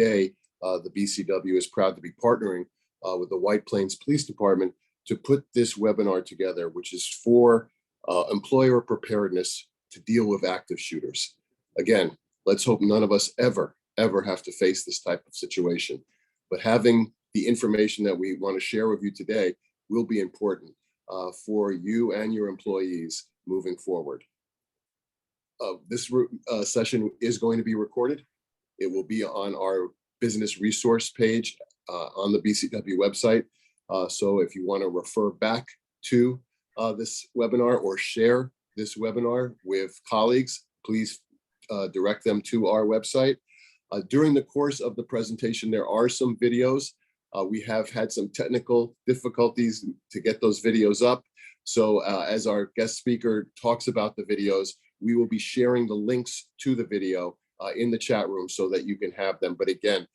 today, the BCW is proud to be partnering with the White Plains Police Department to put this webinar together, which is for employer preparedness to deal with active shooters. Again, let's hope none of us ever have to face this type of situation. But having the information that we want to share with you today will be important for you and your employees moving forward. This session is going to be recorded. It will be on our business resource page on the BCW website. So if you want to refer back to this webinar or share this webinar with colleagues, please direct them to our website. During the course of the presentation, there are some videos. We have had some technical difficulties to get those videos up. So as our guest speaker talks about the videos, we will be sharing the links to the video in the chat room so that you can have them. But again,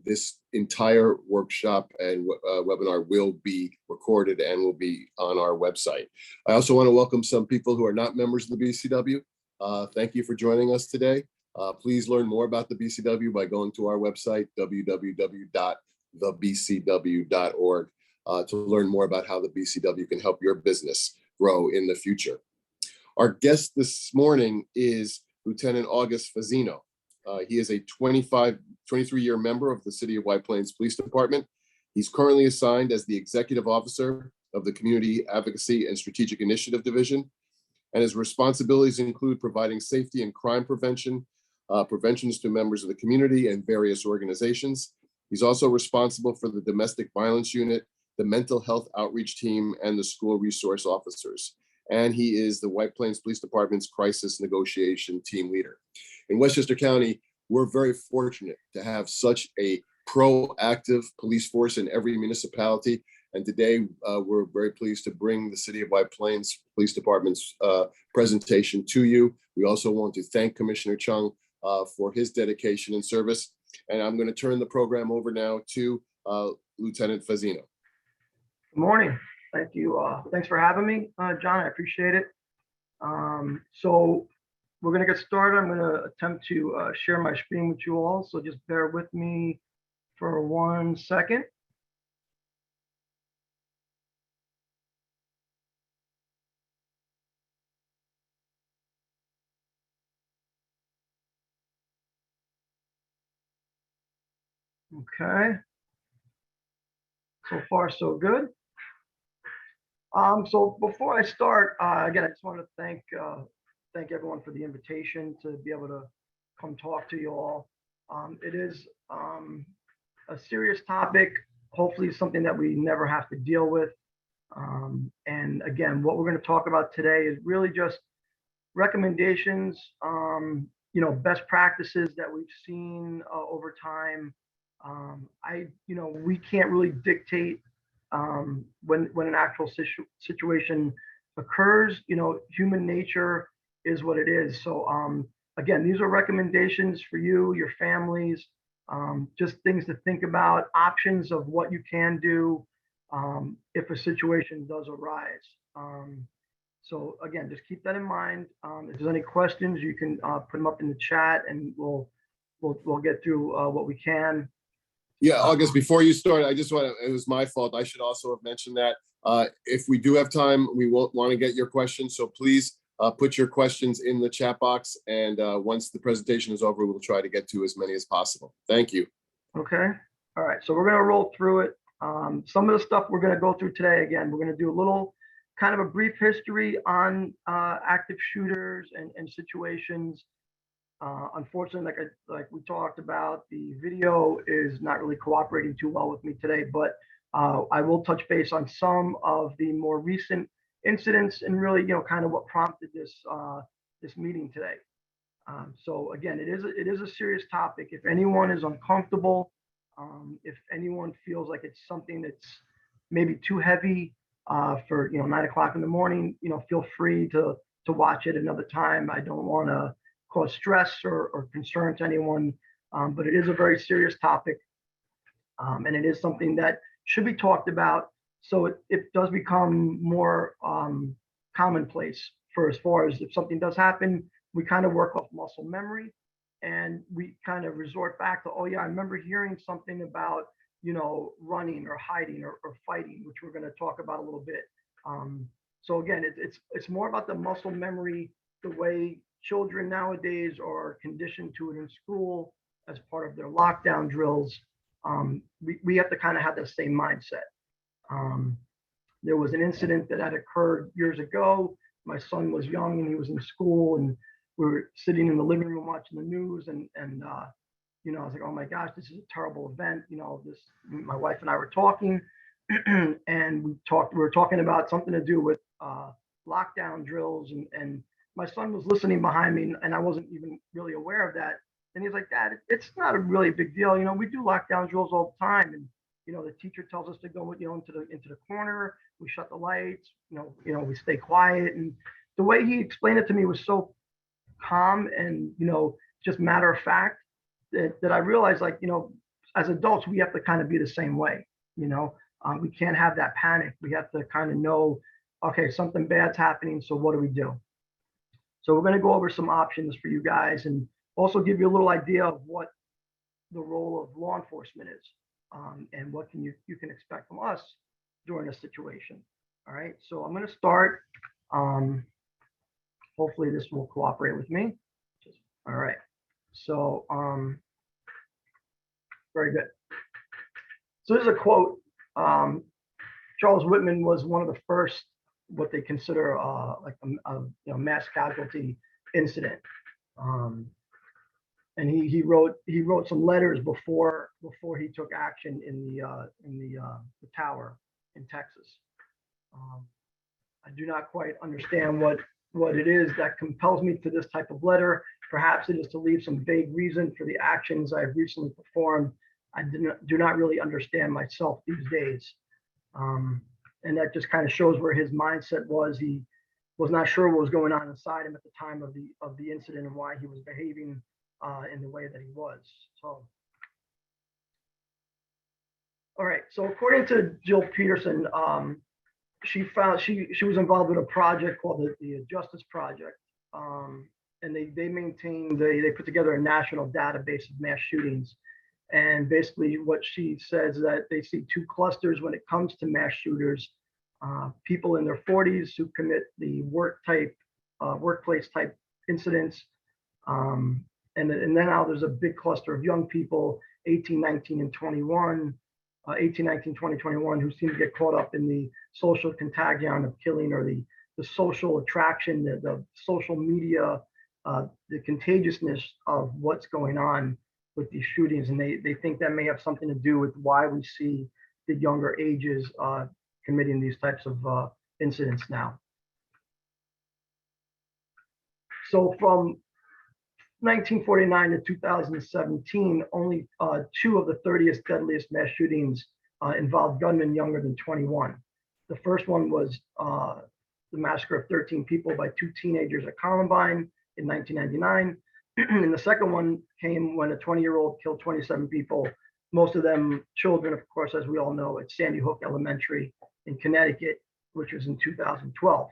this entire workshop and webinar will be recorded and will be on our website. I also want to welcome some people who are not members of the BCW. Thank you for joining us today. Please learn more about the BCW by going to our website, www.thebcw.org, to learn more about how the BCW can help your business grow in the future. Our guest this morning is Lieutenant August Fazzino. He is a 23-year member of the City of White Plains Police Department. He's currently assigned as the Executive Officer of the Community Advocacy and Strategic Initiative Division, and his responsibilities include providing safety and crime prevention, preventions to members of the community and various organizations. He's also responsible for the Domestic Violence Unit, the Mental Health Outreach Team, and the School Resource Officers. And he is the White Plains Police Department's Crisis Negotiation Team Leader. In Westchester County, we're very fortunate to have such a proactive police force in every municipality. And today, we're very pleased to bring the City of White Plains Police Department's presentation to you. We also want to thank Commissioner Chung for his dedication and service. And I'm going to turn the program over now to Lieutenant Fazzino. Good morning. Thank you. Thanks for having me, John. I appreciate it. So we're going to get started. I'm going to attempt to share my screen with you all. So just bear with me for 1 second. Okay. So far, so good. So before I start, again, I just want to thank everyone for the invitation to be able to come talk to you all. It is a serious topic, hopefully something that we never have to deal with. And again, what we're going to talk about today is really just recommendations, best practices that we've seen over time. We can't really dictate when an actual situation occurs. Human nature is what it is. So again, these are recommendations for you, your families, just things to think about, options of what you can do if a situation does arise. So again, just keep that in mind. If there's any questions, you can put them up in the chat, and we'll get through what we can. Yeah, August, before you start, I just want to, it was my fault. I should also have mentioned that if we do have time, we will want to get your questions. So please put your questions in the chat box. And once the presentation is over, we'll try to get to as many as possible. Thank you. Okay. All right. So we're going to roll through it. Some of the stuff we're going to go through today, again, we're going to do a little kind of a brief history on active shooters and situations. Unfortunately, like we talked about, the video is not really cooperating too well with me today, but I will touch base on some of the more recent incidents and really, kind of what prompted this meeting today. So again, it is a serious topic. If anyone is uncomfortable, if anyone feels like it's something that's maybe too heavy for 9 o'clock in the morning, feel free to watch it another time. I don't want to cause stress or concern to anyone, but it is a very serious topic, and it is something that should be talked about, so it does become more commonplace for as far as if something does happen, we kind of work off muscle memory. and we kind of resort back to, oh yeah, I remember hearing something about, running or hiding or fighting, which we're going to talk about a little bit. So again, it's more about the muscle memory, the way children nowadays are conditioned to it in school as part of their lockdown drills. We have to kind of have the same mindset. Um, there was an incident that had occurred years ago. My son was young and he was in school, and we were sitting in the living room watching the news, and I was like, oh my gosh, this is a terrible event. My wife and I were talking, and we were talking about something to do with lockdown drills, and my son was listening behind me, and I wasn't even really aware of that. And he's like, Dad, it's not a really big deal. We do lockdown drills all the time, and the teacher tells us to go, into the corner. We shut the lights. We stay quiet. And the way he explained it to me was so calm and just matter of fact that I realized, like, as adults, we have to kind of be the same way. We can't have that panic. We have to kind of know, okay, something bad's happening. So what do we do? So we're going to go over some options for you guys, and also give you a little idea of what the role of law enforcement is, and what you can expect from us during a situation. All right. So I'm going to start. Hopefully this will cooperate with me. All right. So, very good. So this is a quote. Charles Whitman was one of the first, what they consider like a mass casualty incident. And he wrote some letters before he took action in the tower in Texas. I do not quite understand what it is that compels me to this type of letter. Perhaps it is to leave some vague reason for the actions I have recently performed. I do not really understand myself these days. And that just kind of shows where his mindset was. He was not sure what was going on inside him at the time of the incident, and why he was behaving in the way that he was. So, all right. So according to Jill Peterson, she was involved with a project called the Justice Project, and they put together a national database of mass shootings. And basically, what she says is that they see two clusters when it comes to mass shooters: people in their 40s who commit the workplace type incidents, and then now there's a big cluster of young people, 18, 19, and 21. 18, 19, 20, 21, who seem to get caught up in the social contagion of killing, or the social attraction, the social media, the contagiousness of what's going on with these shootings. And they think that may have something to do with why we see the younger ages committing these types of incidents now. So from 1949 to 2017, only 2 of the 30th deadliest mass shootings involved gunmen younger than 21. The first one was the massacre of 13 people by 2 teenagers at Columbine in 1999. And the second one came when a 20-year-old killed 27 people, most of them children, of course, as we all know, at Sandy Hook Elementary in Connecticut, which was in 2012.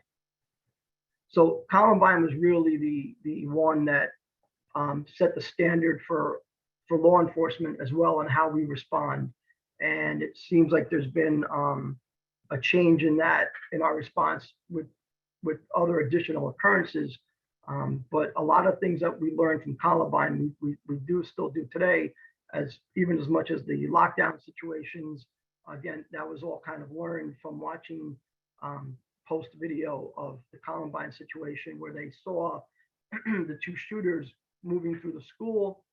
So Columbine was really the one that set the standard for law enforcement as well, and how we respond. And it seems like there's been a change in our response with other additional occurrences. But a lot of things that we learned from Columbine, we still do today, even as much as the lockdown situations. Again, that was all kind of learned from watching post video of the Columbine situation, where they saw the 2 shooters moving through the school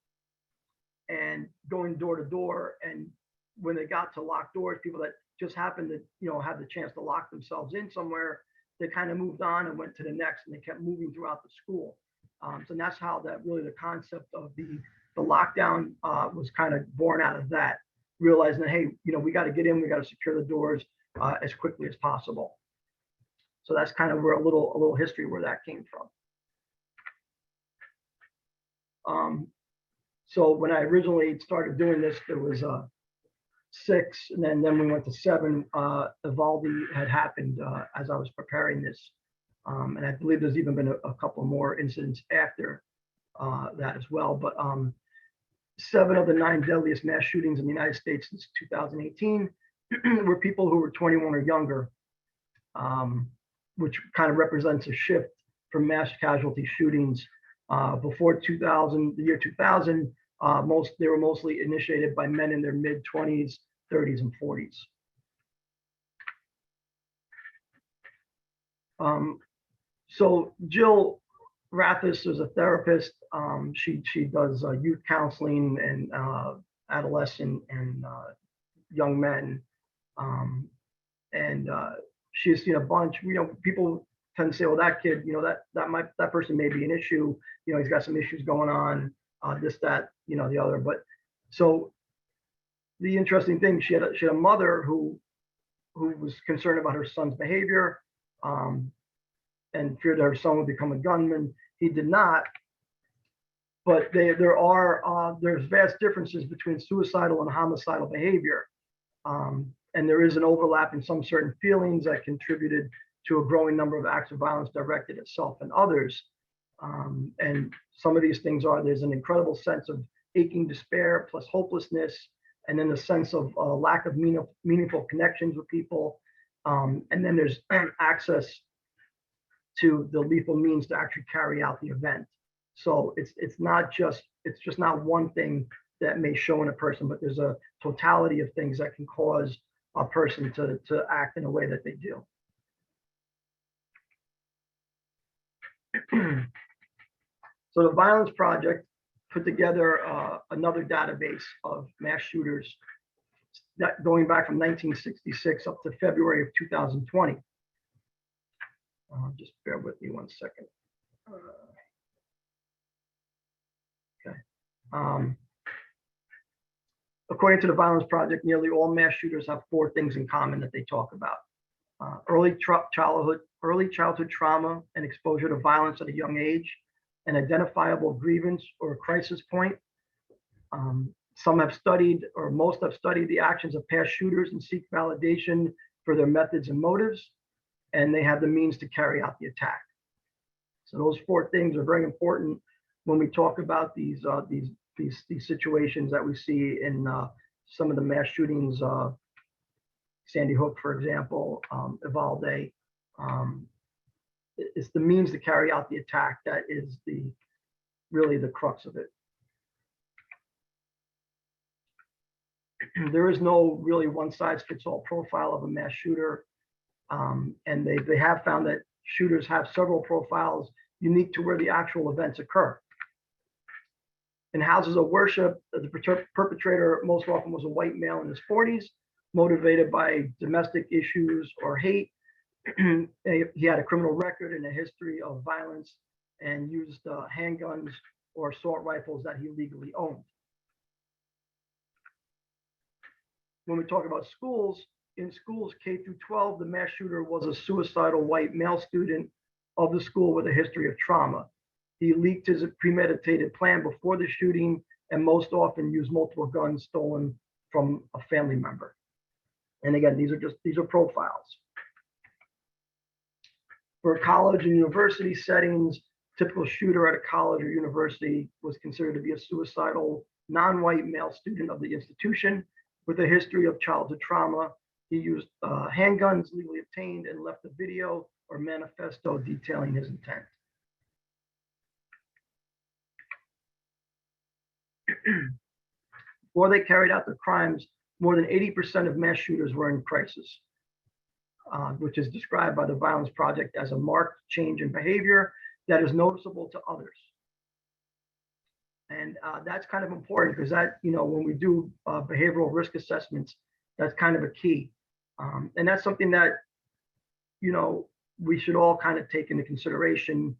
and going door to door. And when they got to locked doors, people that just happened to have the chance to lock themselves in somewhere, they kind of moved on and went to the next, and they kept moving throughout the school. So that's how the concept of the lockdown was kind of born out of that, realizing that, hey, we got to get in, we got to secure the doors as quickly as possible. So that's kind of where a little history where that came from. So when I originally started doing this, there was 6, and then we went to 7. Uvalde had happened as I was preparing this, and I believe there's even been a couple more incidents after. that as well. But 7 of the 9 deadliest mass shootings in the United States since 2018 were people who were 21 or younger, which kind of represents a shift from mass casualty shootings. Before 2000, the year 2000, they were mostly initiated by men in their mid-20s, 30s, and 40s. So Jill Rathis is a therapist. She does youth counseling and adolescent and young men, and she's seen a bunch. People tend to say, "Well, that kid, that person may be an issue. He's got some issues going on, this, that, the other." But so the interesting thing, she had a mother who was concerned about her son's behavior, and feared that her son would become a gunman. He did not. But there's vast differences between suicidal and homicidal behavior. And there is an overlap in some certain feelings that contributed to a growing number of acts of violence directed at self and others. And some of these things there's an incredible sense of aching despair plus hopelessness, and then the sense of lack of meaningful connections with people. And then there's access to the lethal means to actually carry out the event. So it's just not one thing that may show in a person, but there's a totality of things that can cause a person to act in a way that they do. So the Violence Project put together another database of mass shooters that going back from 1966 up to February of 2020. Just bear with me one second. Okay. According to the Violence Project, nearly all mass shooters have 4 things in common that they talk about: early childhood trauma and exposure to violence at a young age, an identifiable grievance or a crisis point. Some have studied, or most have studied, the actions of past shooters and seek validation for their methods and motives, and they have the means to carry out the attack. So those 4 things are very important when we talk about these situations that we see in some of the mass shootings, Sandy Hook, for example, Uvalde. It's the means to carry out the attack that is really the crux of it. There is no really one-size-fits-all profile of a mass shooter. And they have found that shooters have several profiles unique to where the actual events occur. In houses of worship, the perpetrator most often was a white male in his 40s, motivated by domestic issues or hate. He had a criminal record and a history of violence, and used handguns or assault rifles that he legally owned. When we talk about schools, in schools K through 12, the mass shooter was a suicidal white male student of the school with a history of trauma. He leaked his premeditated plan before the shooting, and most often used multiple guns stolen from a family member. And again, these are profiles. For college and university settings, typical shooter at a college or university was considered to be a suicidal non-white male student of the institution with a history of childhood trauma. He used handguns legally obtained and left a video or manifesto detailing his intent. Before they carried out their crimes, more than 80% of mass shooters were in crisis, which is described by the Violence Project as a marked change in behavior that is noticeable to others. And that's kind of important because that, when we do behavioral risk assessments, that's kind of a key. And that's something that, we should all kind of take into consideration.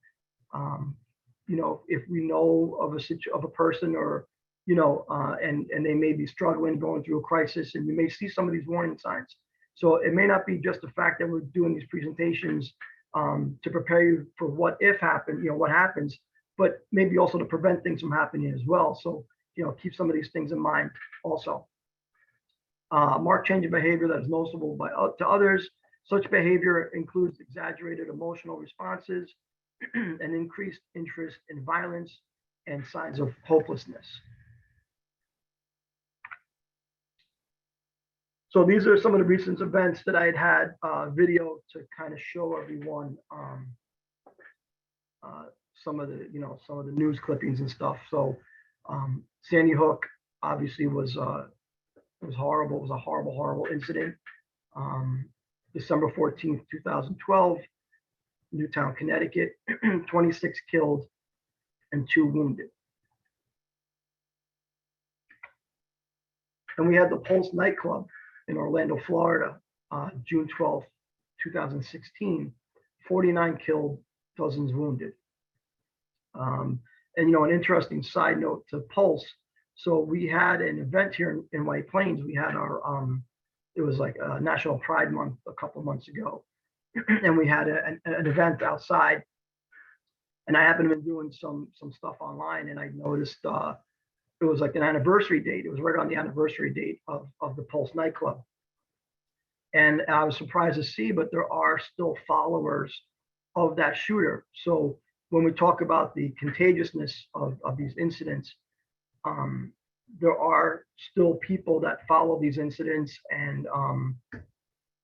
If we know of a person or, and they may be struggling, going through a crisis, and you may see some of these warning signs. So it may not be just the fact that we're doing these presentations to prepare you for what if happen, what happens, but maybe also to prevent things from happening as well. So, keep some of these things in mind also. Marked change in behavior that is noticeable to others. Such behavior includes exaggerated emotional responses, an increased interest in violence, and signs of hopelessness. So these are some of the recent events that I had video to kind of show everyone some of the news clippings and stuff. So Sandy Hook obviously was horrible. It was a horrible incident. December 14th, 2012, Newtown, Connecticut, 26 killed and 2 wounded. And we had the Pulse nightclub in Orlando, Florida, June 12th, 2016, 49 killed, dozens wounded. And an interesting side note to Pulse. So we had an event here in White Plains. We had our it was like a National Pride Month a couple of months ago, and we had an event outside. And I happened to be doing some stuff online, and I noticed it was like an anniversary date. It was right on the anniversary date of the Pulse nightclub. And I was surprised to see, but there are still followers of that shooter. So when we talk about the contagiousness of these incidents, there are still people that follow these incidents, and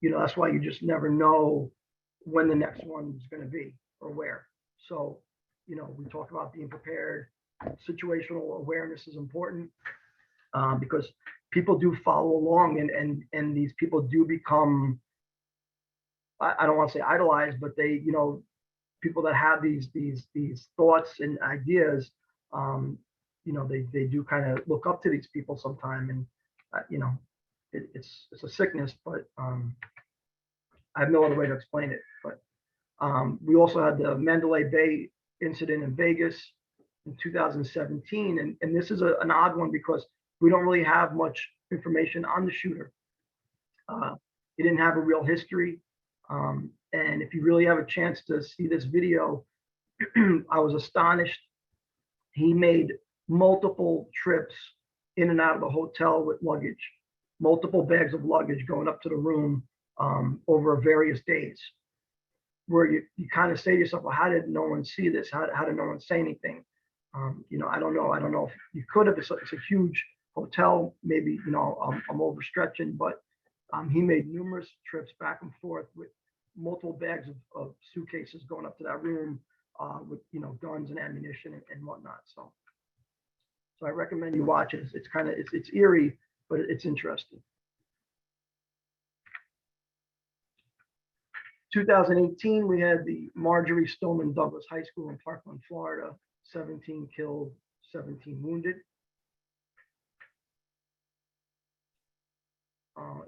that's why you just never know when the next one is going to be or where. So we talk about being prepared. Situational awareness is important because people do follow along, and these people do become, I don't want to say idolized, but they, people that have these thoughts and ideas, they do kind of look up to these people sometime, and it's a sickness, but I have no other way to explain it. But we also had the Mandalay Bay incident in Vegas in 2017, and this is an odd one because we don't really have much information on the shooter. He didn't have a real history, and if you really have a chance to see this video, I was astonished. He made multiple trips in and out of the hotel with luggage, multiple bags of luggage going up to the room over various days, where you kind of say to yourself, well, how did no one see this? How did no one say anything? I don't know. I don't know if you could have. It's a huge hotel. Maybe, I'm overstretching, but he made numerous trips back and forth with multiple bags of suitcases going up to that room with, guns and ammunition and whatnot. So I recommend you watch it. It's kind of, it's eerie, but it's interesting. 2018, we had the Marjorie Stoneman Douglas High School in Parkland, Florida, 17 killed, 17 wounded.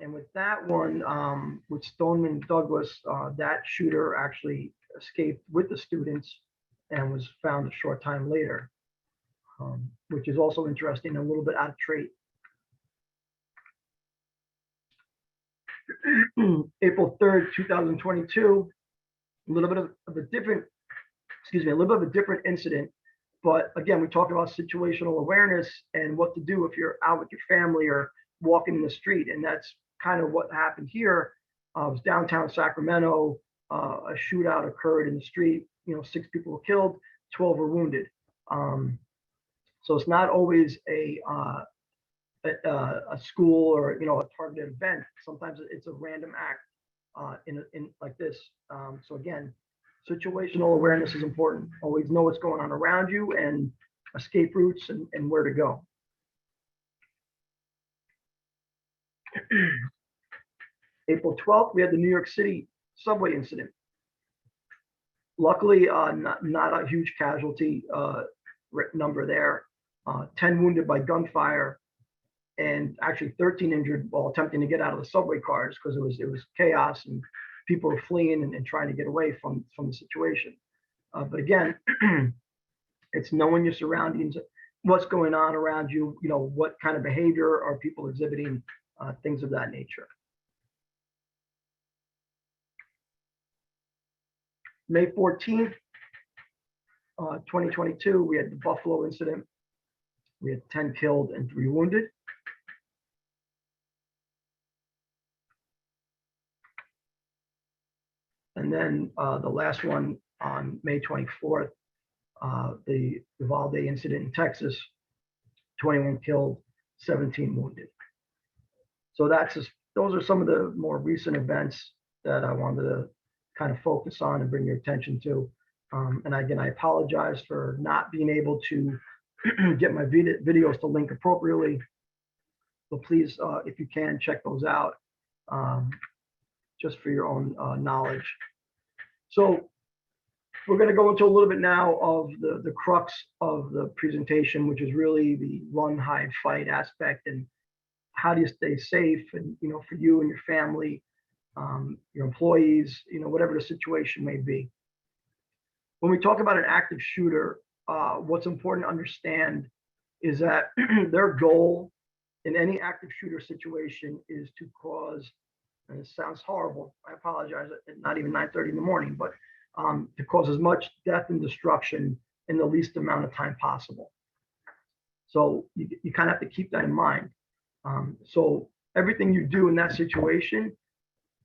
And with that one, with Stoneman Douglas, that shooter actually escaped with the students and was found a short time later, which is also interesting, a little bit out of trait. April 3rd, 2022, a little bit of a different, a little bit of a different incident. But again, we talk about situational awareness and what to do if you're out with your family or walking in the street. And that's kind of what happened here. It was downtown Sacramento. A shootout occurred in the street. 6 people were killed, 12 were wounded. So it's not always a school or a targeted event. Sometimes it's a random act in like this. So again, situational awareness is important. Always know what's going on around you and escape routes and where to go. April 12th, we had the New York City subway incident. Luckily, not a huge casualty number there. 10 wounded by gunfire, and actually 13 injured while attempting to get out of the subway cars because it was chaos and people were fleeing and trying to get away from the situation. But again, it's knowing your surroundings, what's going on around you, what kind of behavior are people exhibiting, things of that nature. May 14th, 2022, we had the Buffalo incident. We had 10 killed and 3 wounded. And then the last one on May 24th, the Uvalde incident in Texas, 21 killed, 17 wounded. So those are some of the more recent events that I wanted to kind of focus on and bring your attention to. And again, I apologize for not being able to get my videos to link appropriately. But please, if you can, check those out just for your own knowledge. So we're going to go into a little bit now of the crux of the presentation, which is really the run, hide, fight aspect, and how do you stay safe, and for you and your family, your employees, whatever the situation may be. When we talk about an active shooter, what's important to understand is that their goal in any active shooter situation is to cause, and it sounds horrible, I apologize, not even 9:30 in the morning, but to cause as much death and destruction in the least amount of time possible. So you kind of have to keep that in mind. So everything you do in that situation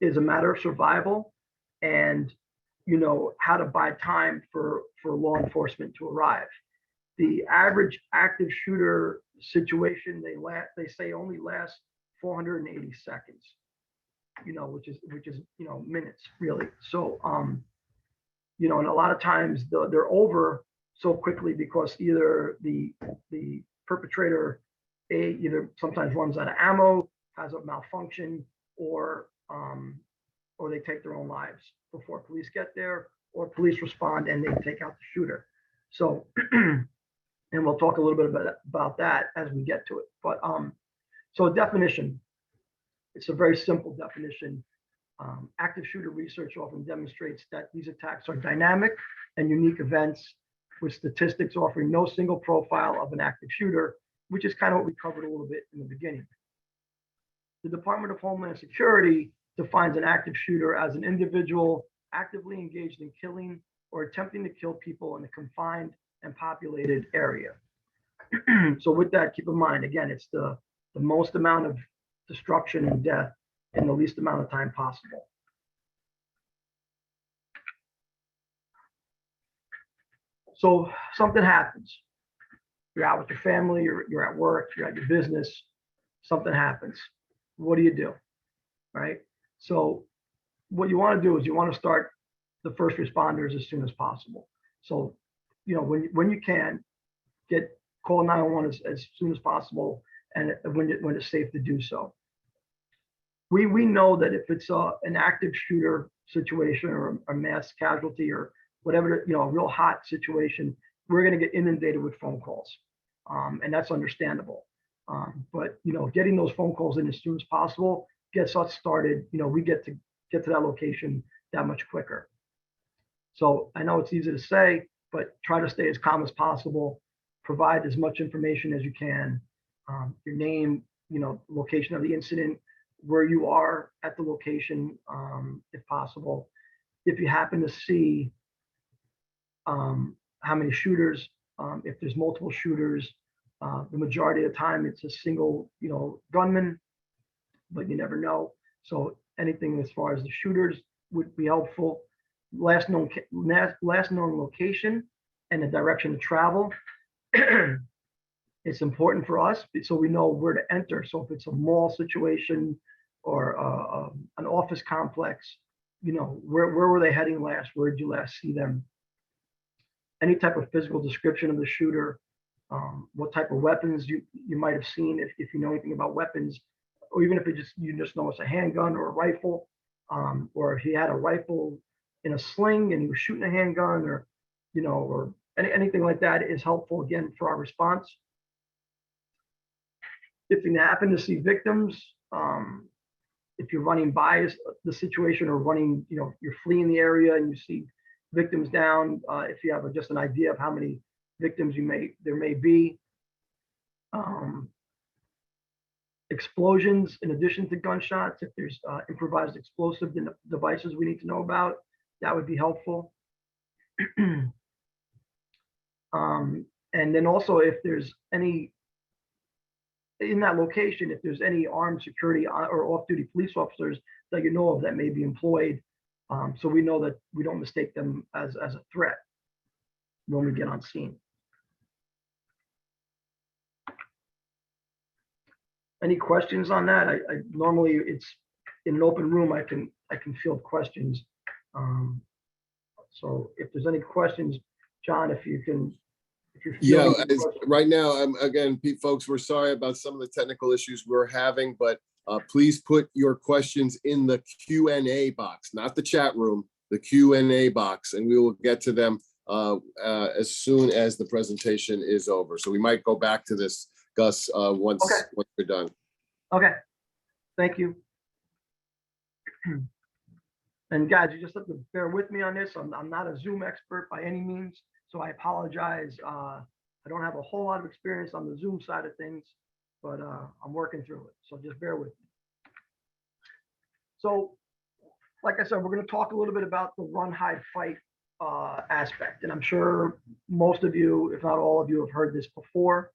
is a matter of survival and how to buy time for law enforcement to arrive. The average active shooter situation, they say only lasts 480 seconds, which is minutes really. So and a lot of times they're over so quickly because either the perpetrator either sometimes runs out of ammo, has a malfunction, or they take their own lives before police get there, or police respond and they take out the shooter. So, and we'll talk a little bit about that as we get to it. But so definition, it's a very simple definition. Active shooter research often demonstrates that these attacks are dynamic and unique events with statistics offering no single profile of an active shooter, which is kind of what we covered a little bit in the beginning. The Department of Homeland Security defines an active shooter as an individual actively engaged in killing or attempting to kill people in a confined and populated area. So with that, keep in mind, again, it's the most amount of destruction and death in the least amount of time possible. So something happens. You're out with your family, you're at work, you're at your business, something happens. What do you do? Right? So what you want to do is you want to start the first responders as soon as possible. So, when you can, call 911 as soon as possible, and when it's safe to do so. We know that if it's an active shooter situation or a mass casualty or whatever, a real hot situation, we're going to get inundated with phone calls, and that's understandable. But getting those phone calls in as soon as possible gets us started. We get to that location that much quicker. So I know it's easy to say, but try to stay as calm as possible. Provide as much information as you can. Your name, location of the incident, where you are at the location, if possible. If you happen to see how many shooters, if there's multiple shooters, the majority of the time it's a single, gunman, but you never know. So anything as far as the shooters would be helpful. Last known location and the direction to travel. It's important for us so we know where to enter. So if it's a mall situation or an office complex, where were they heading last? Where did you last see them? Any type of physical description of the shooter, what type of weapons you might have seen if you know anything about weapons, or even if you just know it's a handgun or a rifle, or if he had a rifle in a sling and he was shooting a handgun, or anything like that is helpful again for our response. If you happen to see victims, if you're running by the situation or running, you're fleeing the area and you see victims down, if you have just an idea of how many victims there may be. Explosions in addition to gunshots, if there's improvised explosive devices we need to know about, that would be helpful. And then also if there's any, in that location, if there's any armed security or off-duty police officers that you know of that may be employed, so we know that we don't mistake them as a threat. when we get on scene. Any questions on that? I normally it's in an open room. I can field questions. So if there's any questions, John, if you're Yeah, fielding questions. right now, again, folks, we're sorry about some of the technical issues we're having, but please put your questions in the Q&A box, not the chat room, the Q&A box, and we will get to them as soon as the presentation is over. So we might go back to this, Gus, once we're done. Okay, thank you. And guys, you just have to bear with me on this. I'm not a Zoom expert by any means, so I apologize. I don't have a whole lot of experience on the Zoom side of things, but I'm working through it. So just bear with me. So, like I said, we're going to talk a little bit about the run, hide, fight aspect. And I'm sure most of you, if not all of you, have heard this before.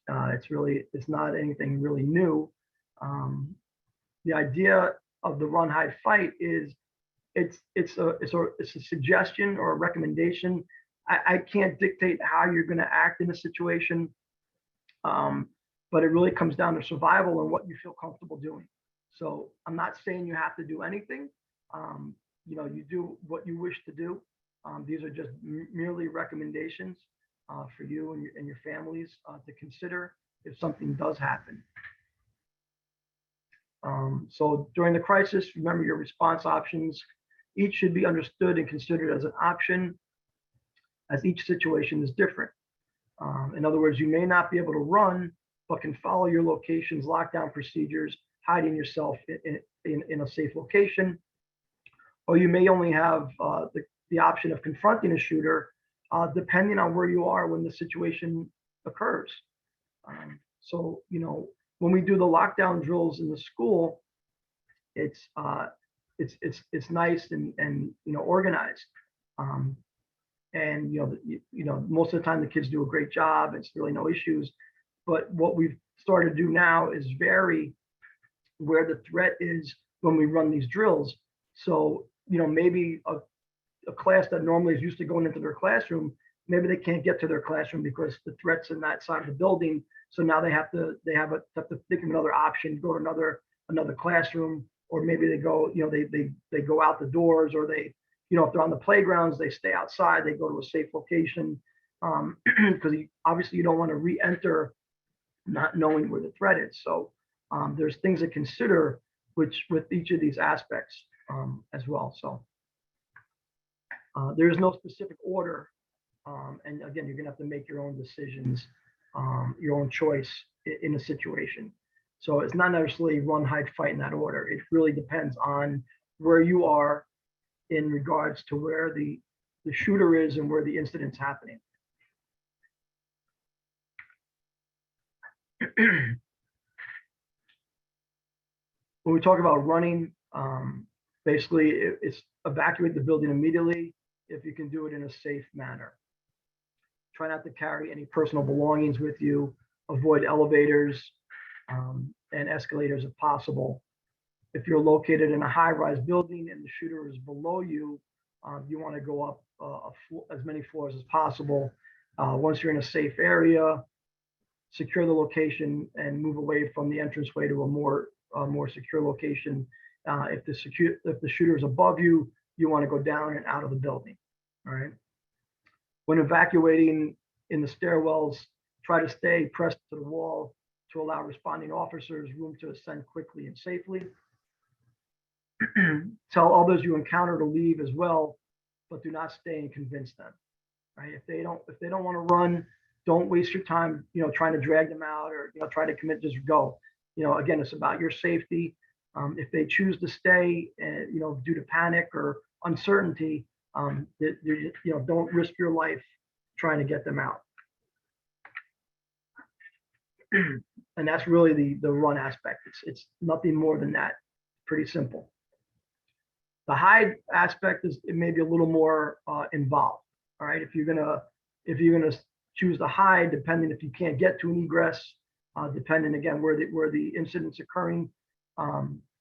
It's not anything really new. The idea of the run, hide, fight is it's a suggestion or a recommendation. I can't dictate how you're going to act in a situation, but it really comes down to survival and what you feel comfortable doing. So I'm not saying you have to do anything. You do what you wish to do. These are just merely recommendations for you and your families to consider if something does happen. So during the crisis, remember your response options. Each should be understood and considered as an option, as each situation is different. In other words, you may not be able to run, but can follow your location's lockdown procedures, hiding yourself in a safe location. Or you may only have the option of confronting a shooter, depending on where you are when the situation occurs. So, when we do the lockdown drills in the school, it's nice and organized. And most of the time the kids do a great job. It's really no issues. But what we've started to do now is vary where the threat is when we run these drills. So maybe a class that normally is used to going into their classroom, maybe they can't get to their classroom because the threat's in that side of the building. So now they have to think of another option, go to another classroom, or maybe they go, they go out the doors, or they, if they're on the playgrounds, they stay outside, they go to a safe location, because obviously you don't want to re-enter not knowing where the threat is. So there's things to consider with each of these aspects as well. So there is no specific order. And again, you're gonna have to make your own decisions, your own choice in a situation. So it's not necessarily run, hide, fight in that order. It really depends on where you are in regards to where the shooter is and where the incident's happening. When we talk about running, basically it's evacuate the building immediately if you can do it in a safe manner. Try not to carry any personal belongings with you. Avoid elevators and escalators if possible. If you're located in a high-rise building and the shooter is below you, you want to go up as many floors as possible. Once you're in a safe area, secure the location and move away from the entranceway to a more secure location. If the shooter is above you, you want to go down and out of the building. All right. When evacuating in the stairwells, try to stay pressed to the wall to allow responding officers room to ascend quickly and safely. Tell others you encounter to leave as well, but do not stay and convince them. Right? If they don't want to run, don't waste your time, trying to drag them out or try to commit. Just go. Again, it's about your safety. If they choose to stay, due to panic or uncertainty, don't risk your life trying to get them out. And that's really the run aspect. It's nothing more than that. Pretty simple. The hide aspect is it may be a little more involved. All right, if you're gonna choose to hide, depending if you can't get to an egress, depending again where the incident's occurring,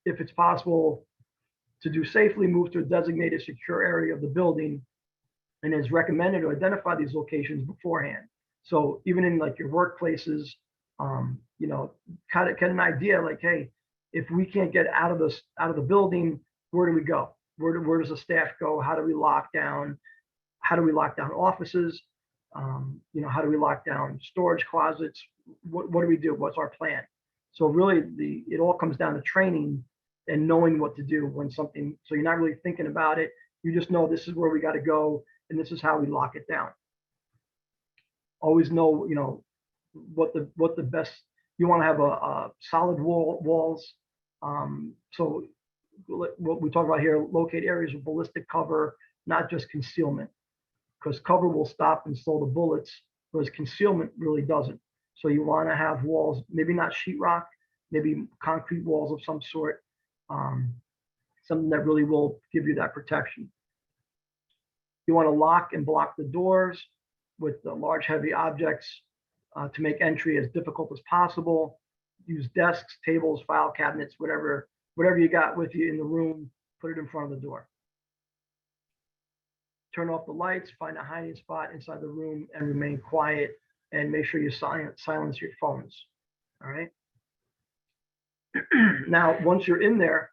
if it's possible to do safely, move to a designated secure area of the building and it's recommended to identify these locations beforehand. So even in like your workplaces, you know, kind of get an idea like, hey, if we can't get out of the building, where do we go? Where does the staff go? How do we lock down? How do we lock down offices? You know, how do we lock down storage closets? What do we do? What's our plan? So really, it all comes down to training and knowing what to do when something. So you're not really thinking about it. You just know this is where we got to go, and this is how we lock it down. Always know, you know, what the best. You want to have a solid walls. So what we talk about here, locate areas of ballistic cover, not just concealment, because cover will stop and slow the bullets, whereas concealment really doesn't. So you want to have walls, maybe not sheetrock, maybe concrete walls of some sort, something that really will give you that protection. You want to lock and block the doors with the large, heavy objects to make entry as difficult as possible. Use desks, tables, file cabinets, whatever you got with you in the room, put it in front of the door. Turn off the lights, find a hiding spot inside the room and remain quiet, and make sure you silence your phones. All right. Now, once you're in there,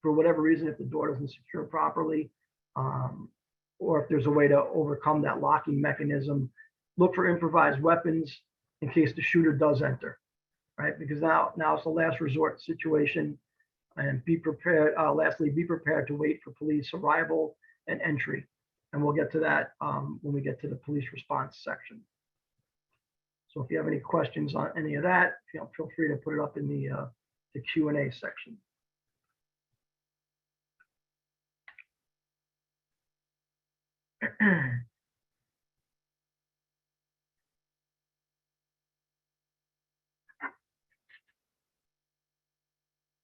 for whatever reason, if the door doesn't secure properly, or if there's a way to overcome that locking mechanism, look for improvised weapons in case the shooter does enter, right? Because now it's a last resort situation, and be prepared. Lastly, be prepared to wait for police arrival and entry. And we'll get to that when we get to the police response section. So if you have any questions on any of that, feel free to put it up in the Q&A section.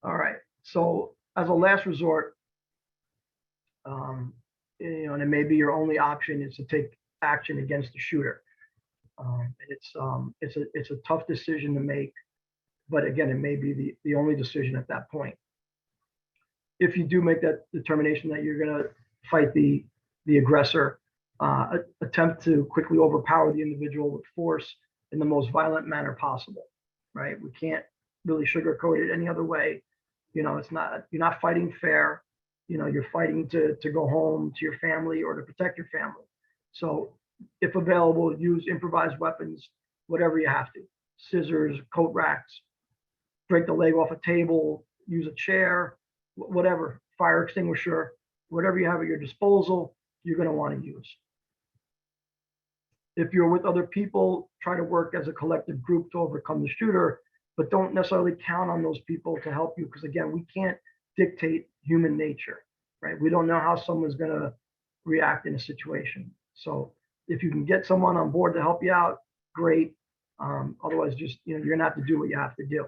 All right. So as a last resort, you know, and it may be your only option is to take action against the shooter. It's a tough decision to make, but again, it may be the only decision at that point. If you do make that determination that you're going to fight the aggressor, attempt to quickly overpower the individual with force in the most violent manner possible. Right? We can't really sugarcoat it any other way. You know, you're not fighting fair. You know, you're fighting to go home to your family or to protect your family. So if available, use improvised weapons, whatever you have to. Scissors, coat racks, break the leg off a table, use a chair, whatever, fire extinguisher, whatever you have at your disposal, you're going to want to use. If you're with other people, try to work as a collective group to overcome the shooter, but don't necessarily count on those people to help you, because again, we can't dictate human nature, right? We don't know how someone's going to react in a situation. So if you can get someone on board to help you out, great. Otherwise, just, you know, you're gonna have to do what you have to do.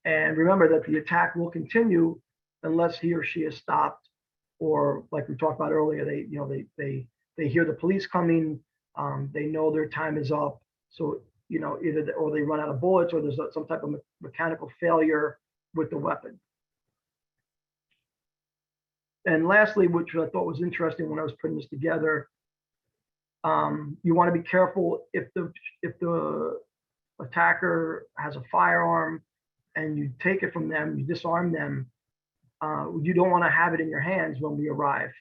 And remember that the attack will continue unless he or she is stopped, or like we talked about earlier, they hear the police coming, they know their time is up. So, you know, or they run out of bullets, or there's some type of mechanical failure with the weapon. And lastly, which I thought was interesting when I was putting this together, you want to be careful if the attacker has a firearm and you take it from them, you disarm them, you don't want to have it in your hands when we arrive.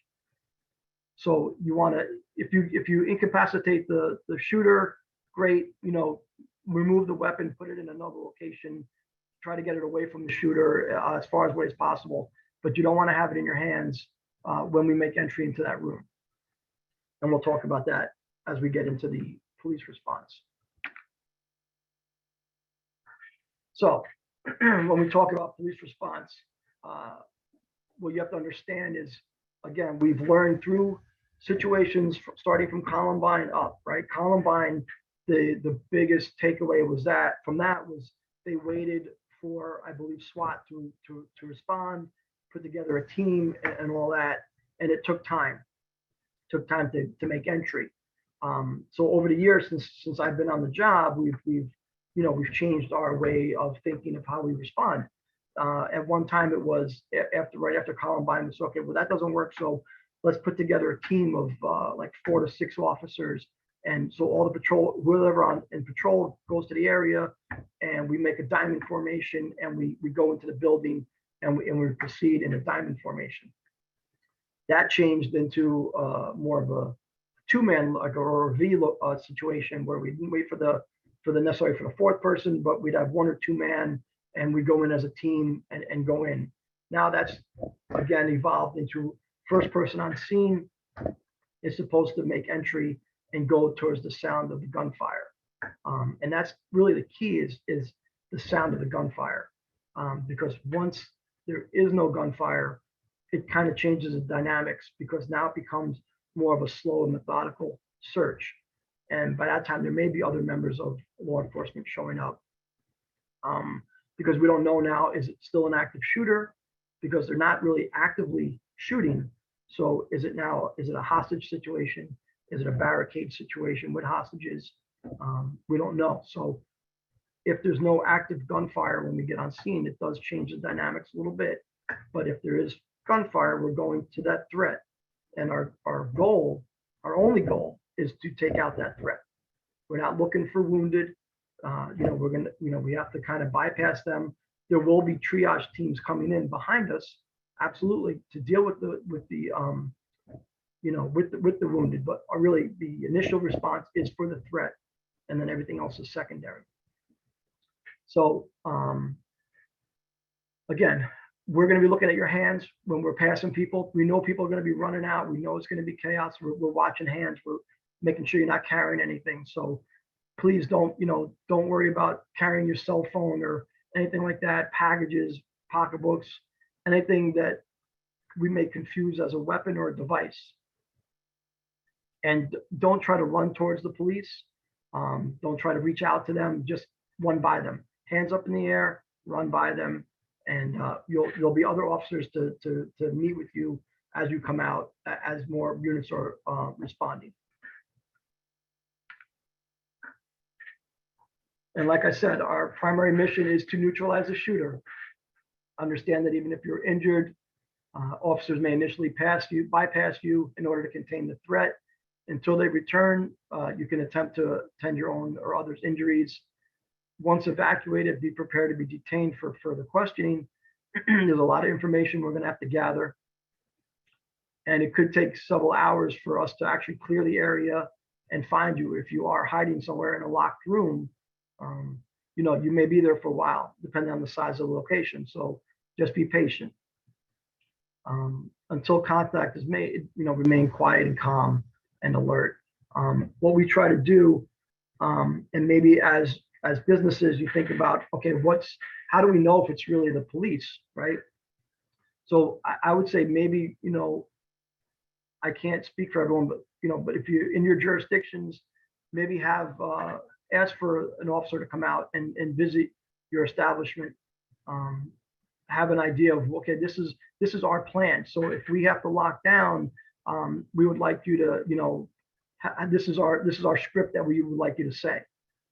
So you want to, if you incapacitate the shooter, great, you know, remove the weapon, put it in another location, try to get it away from the shooter as far away as possible. But you don't want to have it in your hands when we make entry into that room. And we'll talk about that as we get into the police response. So when we talk about police response, what you have to understand is, again, we've learned through situations starting from Columbine up, right? Columbine, the biggest takeaway was that they waited for, I believe, SWAT to respond, put together a team and all that, and it took time. It took time to make entry. So over the years since I've been on the job, we've changed our way of thinking of how we respond. At one time, it was right after Columbine, was okay. Well, that doesn't work, so let's put together a team of like 4 to 6 officers. And so all the patrol, whoever on in patrol goes to the area, and we make a diamond formation, and we go into the building, and we proceed in a diamond formation. That changed into more of a 2-man like or a V situation where we didn't wait for the necessary for the 4th person, but we'd have 1 or 2 man, and we go in as a team and go in. Now that's again evolved into first person on scene is supposed to make entry and go towards the sound of the gunfire. And that's really the key is the sound of the gunfire. Because once there is no gunfire, it kind of changes the dynamics, because now it becomes more of a slow and methodical search. And by that time, there may be other members of law enforcement showing up. Because we don't know now, is it still an active shooter? Because they're not really actively shooting. So is it a hostage situation? Is it a barricade situation with hostages? We don't know. So if there's no active gunfire when we get on scene, it does change the dynamics a little bit. But if there is gunfire, we're going to that threat. And our only goal is to take out that threat. We're not looking for wounded. We have to kind of bypass them. There will be triage teams coming in behind us, absolutely, to deal with the wounded. But really, the initial response is for the threat, and then everything else is secondary. So again, we're going to be looking at your hands when we're passing people. We know people are going to be running out. We know it's going to be chaos. We're watching hands. We're making sure you're not carrying anything. So please don't worry about carrying your cell phone or anything like that, packages, pocketbooks, anything that we may confuse as a weapon or a device. And don't try to run towards the police. Don't try to reach out to them. Just run by them. Hands up in the air, run by them. And you'll be other officers to meet with you as you come out, as more units are responding. And like I said, our primary mission is to neutralize the shooter. Understand that even if you're injured, officers may initially bypass you in order to contain the threat. Until they return, you can attempt to tend your own or others' injuries. Once evacuated, be prepared to be detained for further questioning. There's a lot of information we're going to have to gather. And it could take several hours for us to actually clear the area and find you. If you are hiding somewhere in a locked room, you may be there for a while, depending on the size of the location. So just be patient. Until contact is made, remain quiet and calm and alert. What we try to do, and maybe as businesses, you think about, okay, how do we know if it's really the police, right? So I would say maybe, I can't speak for everyone, but if you in your jurisdictions, maybe ask for an officer to come out and visit your establishment. Have an idea of, okay, this is our plan. So if we have to lock down, we would like you to, this is our script that we would like you to say.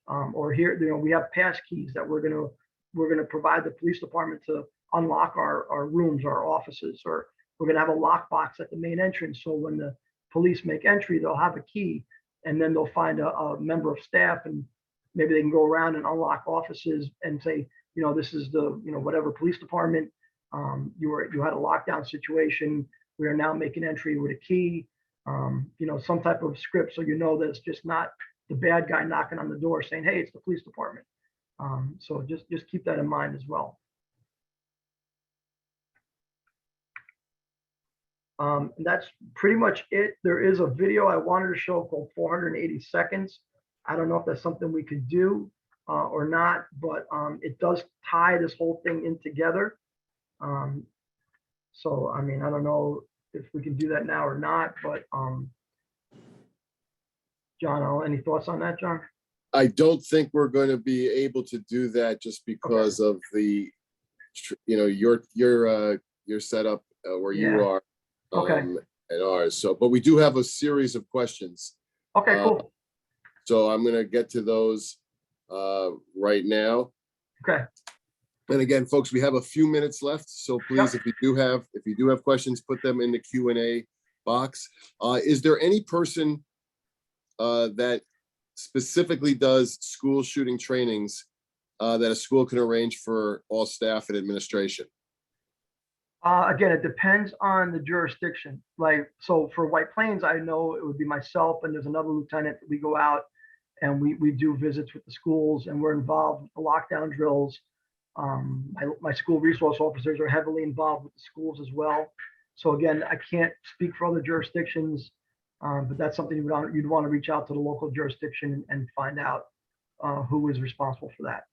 Or here, we have pass keys that we're gonna provide the police department to unlock our rooms, our offices, or we're gonna have a lockbox at the main entrance. So when the police make entry, they'll have a key, and then they'll find a member of staff, and maybe they can go around and unlock offices and say, this is the whatever police department. You had a lockdown situation. We are now making entry with a key. Some type of script, so that it's just not the bad guy knocking on the door saying, hey, it's the police department. So just keep that in mind as well. And that's pretty much it. There is a video I wanted to show called 480 seconds. I don't know if that's something we could do or not, but it does tie this whole thing in together. So, I don't know if we can do that now or not, but John, any thoughts on that, John? I don't think we're going to be able to do that just because of the, your setup where you are and ours. So, but we do have a series of questions. Okay, cool. So I'm going to get to those right now. Okay. And again, folks, we have a few minutes left. So please, if you do have questions, put them in the Q&A box. Is there any person that specifically does school shooting trainings that a school can arrange for all staff and administration? Again, it depends on the jurisdiction. Like, so for White Plains, I know it would be myself and there's another lieutenant. We go out and we do visits with the schools and we're involved with the lockdown drills. My school resource officers are heavily involved with the schools as well. So again, I can't speak for other jurisdictions, but that's something you'd want to reach out to the local jurisdiction and find out who is responsible for that.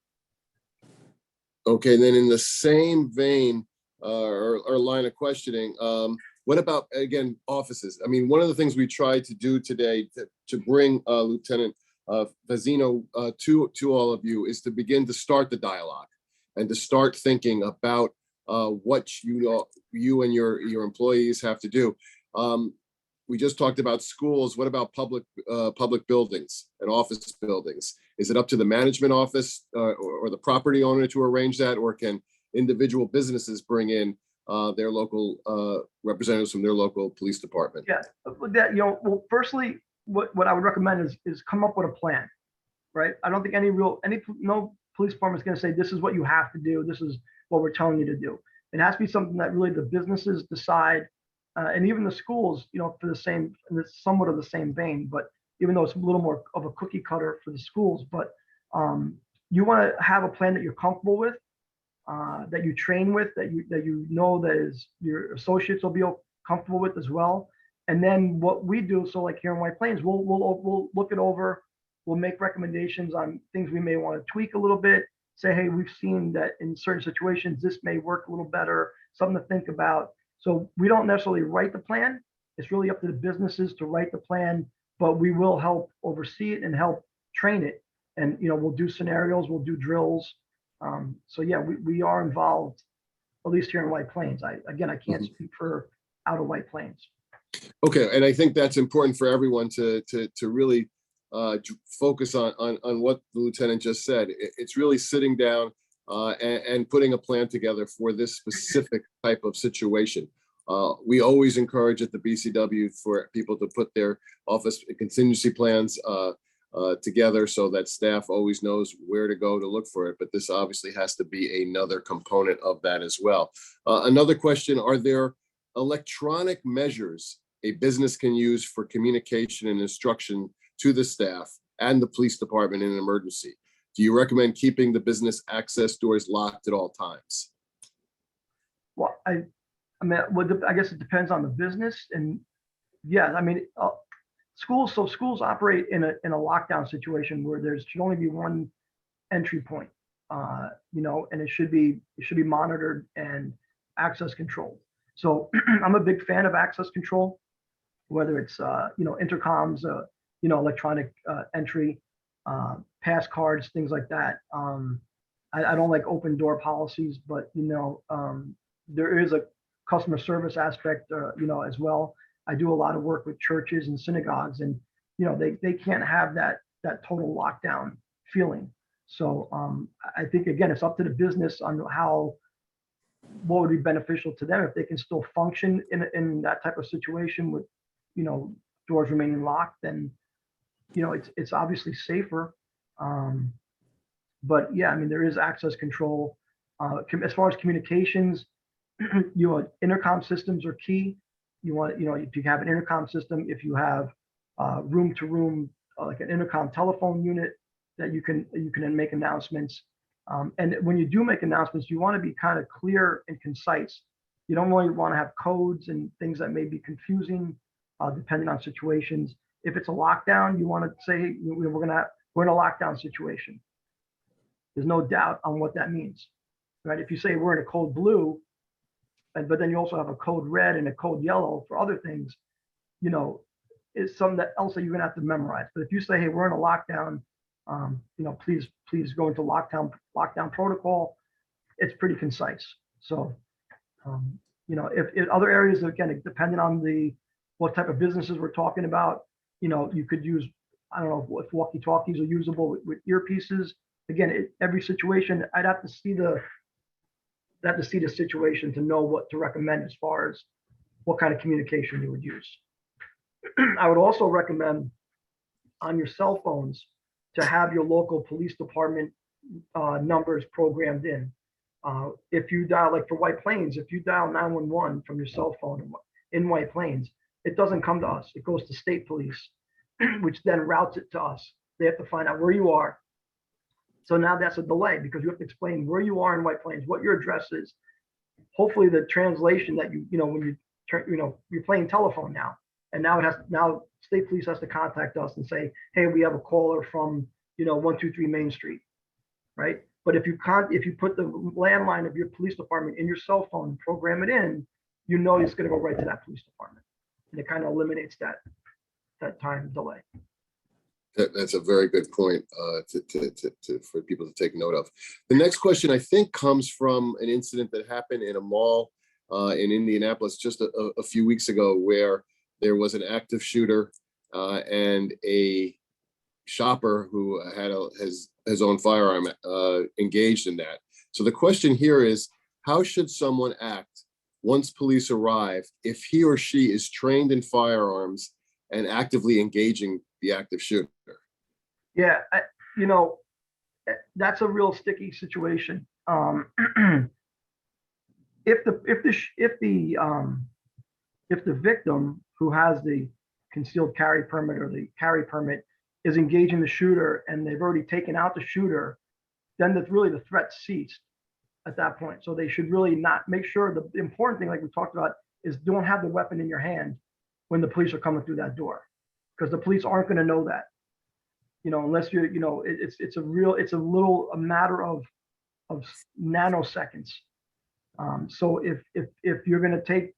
Okay, then in the same vein or line of questioning, what about, again, offices? I mean, one of the things we tried to do today to bring Lieutenant Fazzino to all of you is to begin to start the dialogue and to start thinking about what you and your employees have to do. We just talked about schools. What about public buildings and office buildings? Is it up to the management office or the property owner to arrange that, or can individual businesses bring in their local representatives from their local police department? Yeah, that, well, firstly, what I would recommend is come up with a plan, right? I don't think no police department is going to say, this is what you have to do. This is what we're telling you to do. It has to be something that really the businesses decide, and even the schools, for the same, and it's somewhat of the same vein, but even though it's a little more of a cookie cutter for the schools, but you want to have a plan that you're comfortable with, that you train with, that is your associates will be comfortable with as well. And then what we do, so like here in White Plains, we'll look it over, we'll make recommendations on things we may want to tweak a little bit, say, hey, we've seen that in certain situations, this may work a little better, something to think about. So we don't necessarily write the plan. It's really up to the businesses to write the plan, but we will help oversee it and help train it. And, we'll do scenarios, we'll do drills. So yeah, we are involved, at least here in White Plains. I can't speak for out of White Plains. Okay, and I think that's important for everyone to really focus on what the lieutenant just said. It's really sitting down and putting a plan together for this specific type of situation. We always encourage at the BCW for people to put their office contingency plans together so that staff always knows where to go to look for it. But this obviously has to be another component of that as well. Another question, are there electronic measures a business can use for communication and instruction to the staff and the police department in an emergency? Do you recommend keeping the business access doors locked at all times? Well, I guess it depends on the business, and yeah, schools operate in a lockdown situation where there should only be one entry point, and it should be monitored and access controlled. So I'm a big fan of access control, whether it's intercoms, electronic entry, pass cards, things like that. I don't like open door policies, but there is a customer service aspect, as well. I do a lot of work with churches and synagogues, and they can't have that total lockdown feeling. So I think again, it's up to the business on what would be beneficial to them if they can still function in that type of situation with doors remaining locked. Then it's obviously safer. But yeah, there is access control. As far as communications, intercom systems are key. You want, if you have an intercom system, if you have room to room, like an intercom telephone unit that you can then make announcements. And when you do make announcements, you want to be kind of clear and concise. You don't really want to have codes and things that may be confusing, depending on situations. If it's a lockdown, you want to say, hey, we're in a lockdown situation. There's no doubt on what that means, right? If you say we're in a code blue, but then you also have a code red and a code yellow for other things, is something else that you're gonna have to memorize. But if you say, hey, we're in a lockdown, please go into lockdown protocol, it's pretty concise. So, if in other areas, again, depending on what type of businesses we're talking about, you could use, I don't know if walkie-talkies are usable with earpieces. Again, every situation, I'd have to see the situation to know what to recommend as far as what kind of communication you would use. I would also recommend on your cell phones to have your local police department numbers programmed in. If you dial, like for White Plains, if you dial 911 from your cell phone in White Plains, it doesn't come to us. It goes to state police, which then routes it to us. They have to find out where you are. So now that's a delay because you have to explain where you are in White Plains, what your address is. Hopefully the translation that when you turn, you're playing telephone now, and now state police has to contact us and say, hey, we have a caller from 123 Main Street, right? But if you put the landline of your police department in your cell phone and program it in, it's going to go right to that police department, and it kind of eliminates that time delay. That's a very good point for people to take note of. The next question, I think, comes from an incident that happened in a mall in Indianapolis just a few weeks ago, where there was an active shooter and a shopper who had his own firearm engaged in that. So the question here is, how should someone act once police arrive if he or she is trained in firearms and actively engaging the active shooter? Yeah, that's a real sticky situation. If the victim who has the concealed carry permit or the carry permit is engaging the shooter and they've already taken out the shooter, then the threat ceased at that point. So they should really not make sure. The important thing, like we talked about, is don't have the weapon in your hand when the police are coming through that door, because the police aren't going to know that, unless you're, it's a matter of nanoseconds. So if you're going to take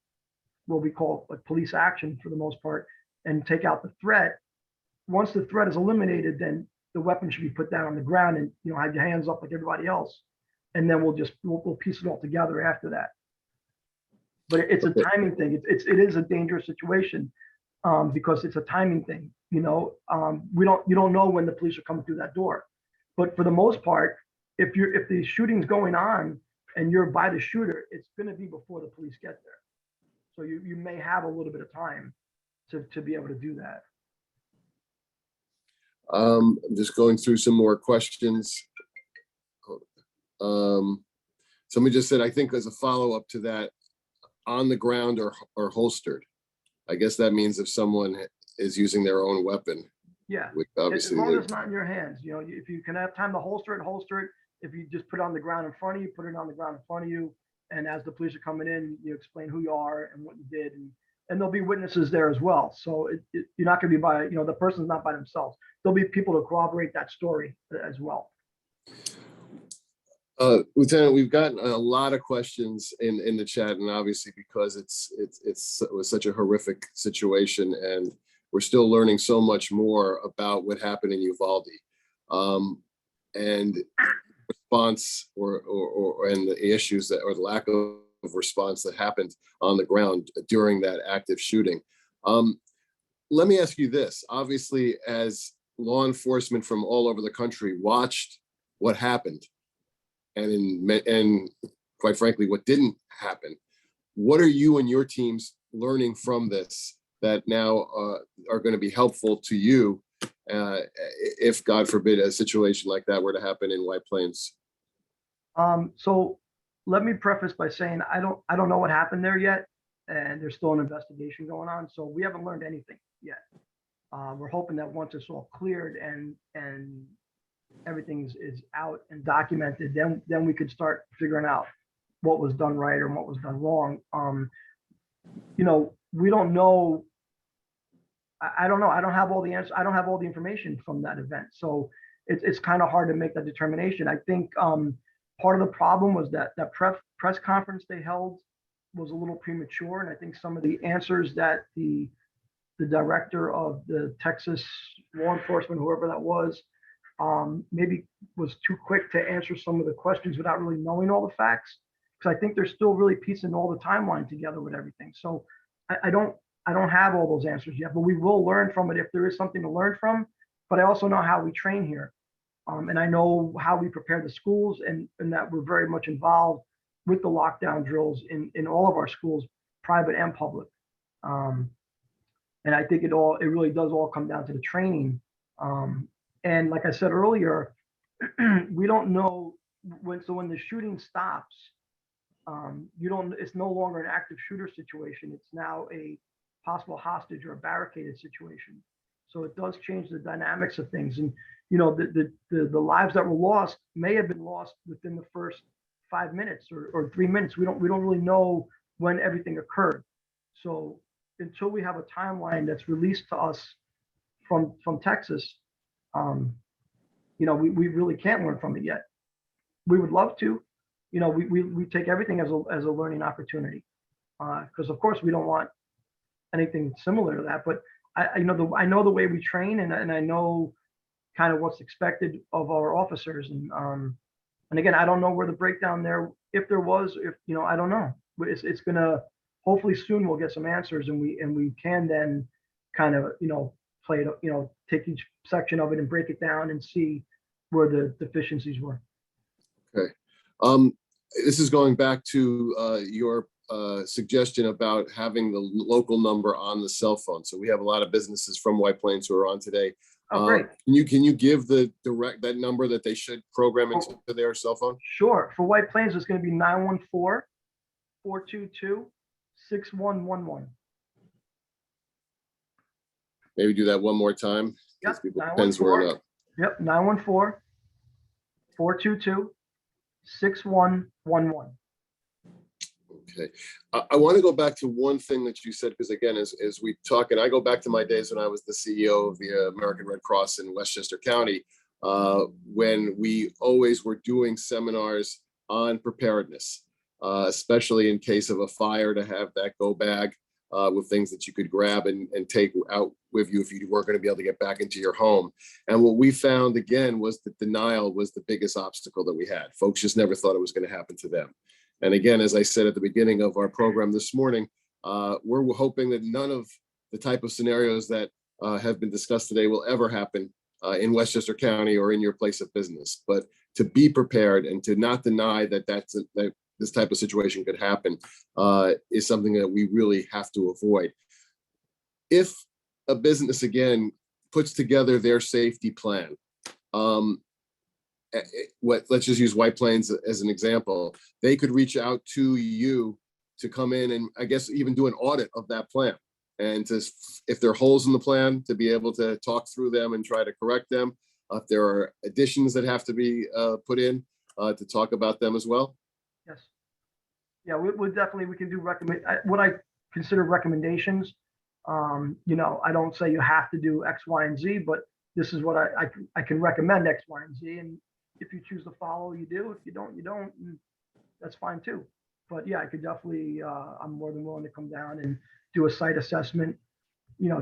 what we call like police action for the most part and take out the threat, once the threat is eliminated, then the weapon should be put down on the ground and have your hands up like everybody else, and then we'll piece it all together after that. But it's a timing thing. It is a dangerous situation because it's a timing thing. You don't know when the police are coming through that door. But for the most part, if the shooting's going on and you're by the shooter, it's going to be before the police get there. So you may have a little bit of time to be able to do that. I'm just going through some more questions. Somebody just said, I think as a follow-up to that, on the ground or holstered. I guess that means if someone is using their own weapon. Yeah, which obviously as long as it's not in your hands. If you can have time to holster it. If you just put it on the ground in front of you, put it on the ground in front of you. And as the police are coming in, you explain who you are and what you did. And there'll be witnesses there as well. So you're not going to be the person's not by themselves. There'll be people to corroborate that story as well. Lieutenant, we've gotten a lot of questions in the chat, and obviously because it was such a horrific situation, and we're still learning so much more about what happened in Uvalde, and response and the issues or the lack of response that happened on the ground during that active shooting. Let me ask you this: obviously, as law enforcement from all over the country watched what happened, and quite frankly, what didn't happen, what are you and your teams learning from this that now are going to be helpful to you if, God forbid, a situation like that were to happen in White Plains? So let me preface by saying I don't know what happened there yet, and there's still an investigation going on. So we haven't learned anything yet. We're hoping that once it's all cleared and everything is out and documented, then we could start figuring out what was done right or what was done wrong. We don't know. I don't know. I don't have all the answers. I don't have all the information from that event. So it's kind of hard to make that determination. I think part of the problem was that press conference they held was a little premature. And I think some of the answers that the director of the Texas law enforcement, whoever that was, maybe was too quick to answer some of the questions without really knowing all the facts. Because I think they're still really piecing all the timeline together with everything. So I don't have all those answers yet, but we will learn from it if there is something to learn from. But I also know how we train here. And I know how we prepare the schools and that we're very much involved with the lockdown drills in all of our schools, private and public. And I think it really does all come down to the training. And like I said earlier, we don't know when the shooting stops, it's no longer an active shooter situation. It's now a possible hostage or a barricaded situation. So it does change the dynamics of things. And, the lives that were lost may have been lost within the first 5 minutes or 3 minutes. We don't really know when everything occurred. So until we have a timeline that's released to us from Texas, we really can't learn from it yet. We would love to. We take everything as a learning opportunity, because of course we don't want anything similar to that. But I know the way we train, and I know kind of what's expected of our officers. And again, I don't know where the breakdown there, if there was, I don't know. But it's gonna, hopefully soon we'll get some answers, and we can then kind of play it, take each section of it and break it down and see where the deficiencies were. Okay. This is going back to your suggestion about having the local number on the cell phone. So we have a lot of businesses from White Plains who are on today. Oh, great. Can you give the that number that they should program into their cell phone? Sure. For White Plains, it's going to be 914-422-6111. Maybe do that one more time. Yep. People pens weren't up. Yep. 914-422-6111. Okay. I want to go back to one thing that you said, because again, as we talk, and I go back to my days when I was the CEO of the American Red Cross in Westchester County, when we always were doing seminars on preparedness, especially in case of a fire, to have that go bag with things that you could grab and take out with you if you weren't going to be able to get back into your home. And what we found again was that denial was the biggest obstacle that we had. Folks just never thought it was going to happen to them. And again, as I said at the beginning of our program this morning, we're hoping that none of the type of scenarios that have been discussed today will ever happen in Westchester County or in your place of business. But to be prepared and to not deny that that this type of situation could happen is something that we really have to avoid. If a business, again, puts together their safety plan, let's just use White Plains as an example. They could reach out to you to come in and I guess even do an audit of that plan, and to, if there are holes in the plan, to be able to talk through them and try to correct them. If there are additions that have to be put in, to talk about them as well. Yes. Yeah, we definitely, we can do what I consider recommendations. I don't say you have to do X, Y, and Z, but this is what I can recommend X, Y, and Z. And if you choose to follow, you do. If you don't, you don't. And that's fine too. But yeah, I could definitely, I'm more than willing to come down and do a site assessment,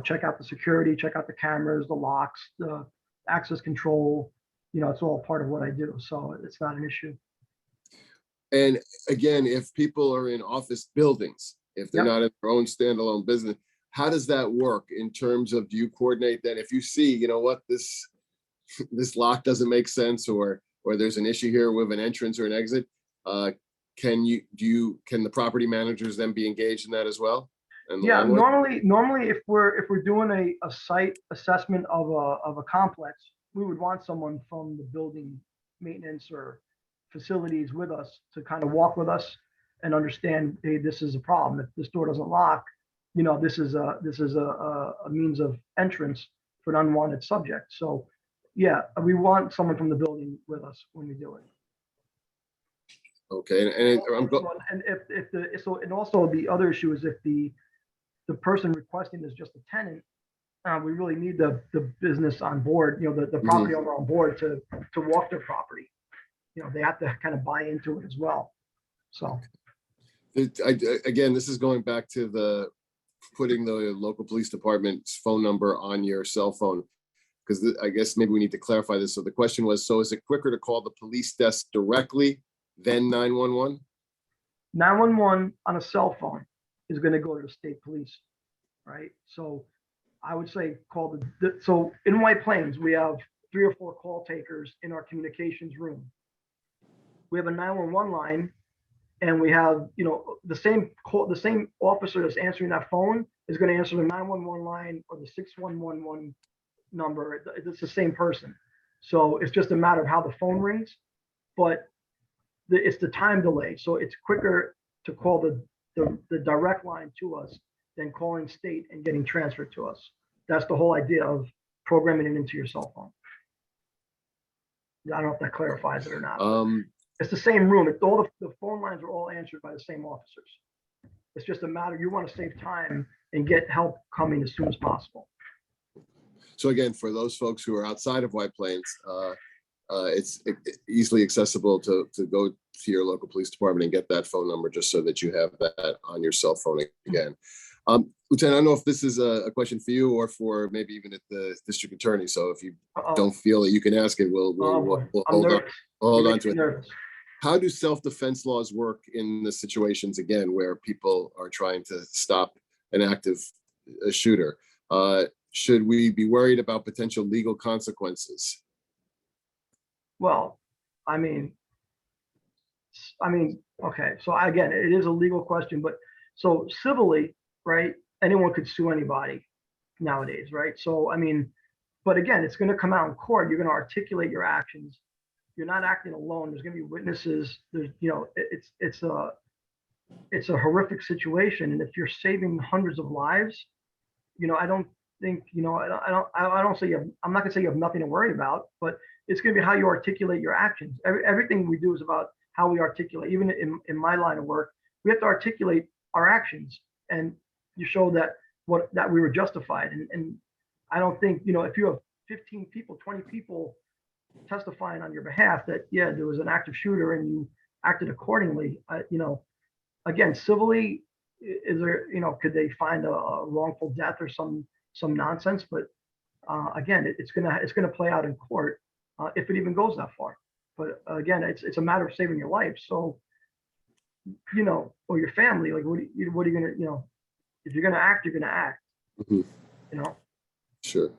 check out the security, check out the cameras, the locks, the access control. It's all part of what I do. So it's not an issue. And again, if people are in office buildings, if they're not in their own standalone business, how does that work in terms of, do you coordinate that? If you see, what, this lock doesn't make sense, or there's an issue here with an entrance or an exit, can the property managers then be engaged in that as well? And yeah, normally if we're doing a site assessment of a complex, we would want someone from the building maintenance or facilities with us to kind of walk with us and understand, hey, this is a problem. If this door doesn't lock, this is a means of entrance for an unwanted subject. So yeah, we want someone from the building with us when we do it. Okay, and also the other issue is if the person requesting is just a tenant, we really need the business on board, the property owner on board to walk their property. They have to kind of buy into it as well. So again, this is going back to the putting the local police department's phone number on your cell phone, because I guess maybe we need to clarify this. So the question was, so is it quicker to call the police desk directly than 911? 911 on a cell phone is going to go to the state police, right? So I would say call so in White Plains, we have 3 or 4 call takers in our communications room. We have a 911 line, and we have, the same officer that's answering that phone is going to answer the 911 line or the 6111 number. It's the same person. So it's just a matter of how the phone rings, but it's the time delay. So it's quicker to call the direct line to us than calling state and getting transferred to us. That's the whole idea of programming it into your cell phone. I don't know if that clarifies it or not. It's the same room. All the phone lines are all answered by the same officers. It's just a matter, you want to save time and get help coming as soon as possible. So again, for those folks who are outside of White Plains, it's easily accessible to go to your local police department and get that phone number just so that you have that on your cell phone again. Lieutenant, I don't know if this is a question for you or for maybe even at the district attorney. So if you don't feel that you can ask it, we'll hold on to it. Nervous. How do self-defense laws work in the situations, again, where people are trying to stop an active shooter? Should we be worried about potential legal consequences? Well, I mean, okay. So again, it is a legal question, but so civilly, right? Anyone could sue anybody nowadays, right? So, I mean, but again, it's going to come out in court. You're going to articulate your actions. You're not acting alone. There's going to be witnesses. There's, it's a horrific situation. And if you're saving hundreds of lives, I don't think, I don't say I'm not going to say you have nothing to worry about, but it's going to be how you articulate your actions. Everything we do is about how we articulate. Even in my line of work, we have to articulate our actions and you show that we were justified. And I don't think, if you have 15 people, 20 people testifying on your behalf that, yeah, there was an active shooter and you acted accordingly, again, civilly, is there, could they find a wrongful death or some nonsense? But again, it's gonna play out in court if it even goes that far. But again, it's a matter of saving your life. So, or your family, like, what are you gonna, if you're gonna act, you're gonna act. Mm-hmm. Sure.